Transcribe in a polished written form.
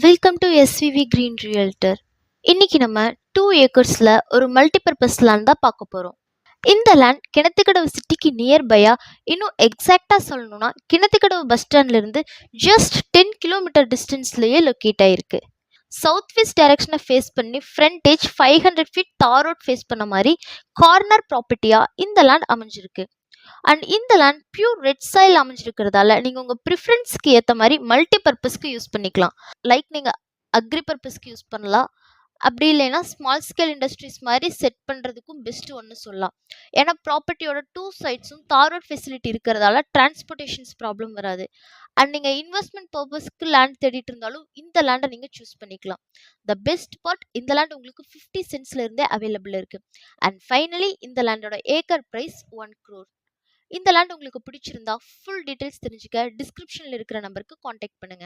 Welcome to SVV green realtor. இன்னைக்கு நம்ம 2 ஏக்கர்ஸ்ல ஒரு மல்டிபர்பஸ் லேண்ட் தான் பார்க்க போறோம். இந்த லேண்ட் கிணத்துக்கடவு சிட்டிக்கு நியர்பையா, இன்னும் எக்ஸாக்டா சொல்லணும்னா கிணத்துக்கடவு பஸ் ஸ்டாண்ட்ல இருந்து ஜஸ்ட் 10 கிலோமீட்டர் டிஸ்டன்ஸ்லயே லொக்கேட் ஆயிருக்கு. சவுத் வெஸ்ட் டைரக்ஷனை ஃபேஸ் பண்ணி ஃப்ரண்டேஜ் 500 ஃபீட் தார் ரோட் ஃபேஸ் பண்ண மாதிரி கார்னர் ப்ராப்பர்ட்டியா இந்த லேண்ட் அமைஞ்சிருக்கு. அண்ட் இந்த லேண்ட் பியூர் ரெட் சாயில் அமைஞ்சிருக்கிறதால நீங்க உங்க ப்ரிஃபரன்ஸ்க்கு ஏற்ற மாதிரி மல்டி பர்பஸ்க்கு யூஸ் பண்ணிக்கலாம். லைக் நீங்க அக்ரி பர்பஸ்க்கு யூஸ் பண்ணலாம், அப்படி இல்லைன்னா ஸ்மால் ஸ்கேல் இண்டஸ்ட்ரீஸ் மாதிரி செட் பண்ணுறதுக்கும் பெஸ்ட்டு ஒன்று சொல்லலாம். ஏன்னா ப்ராப்பர்ட்டியோட 2 சைட்ஸும் தார் ரோட் ஃபெசிலிட்டி இருக்கிறதால டிரான்ஸ்போர்ட்டேஷன்ஸ் ப்ராப்ளம் வராது. அண்ட் நீங்கள் இன்வெஸ்ட்மெண்ட் பர்பஸ்க்கு லேண்ட் தேடிட்டு இருந்தாலும் இந்த லேண்டை நீங்கள் சூஸ் பண்ணிக்கலாம். த பெஸ்ட் பார்ட், இந்த லேண்ட் உங்களுக்கு 50 சென்ட்ஸ்ல இருந்தே அவைலபிள் இருக்கு. அண்ட் ஃபைனலி இந்த லேண்டோட ஏக்கர் ப்ரைஸ் 1 crore. இந்த லேண்ட் உங்களுக்கு பிடிச்சிருந்தா ஃபுல் டீடைல்ஸ் தெரிஞ்சுக்க டிஸ்கிரிப்ஷனில் இருக்கிற நம்பருக்கு காண்டாக்ட் பண்ணுங்க.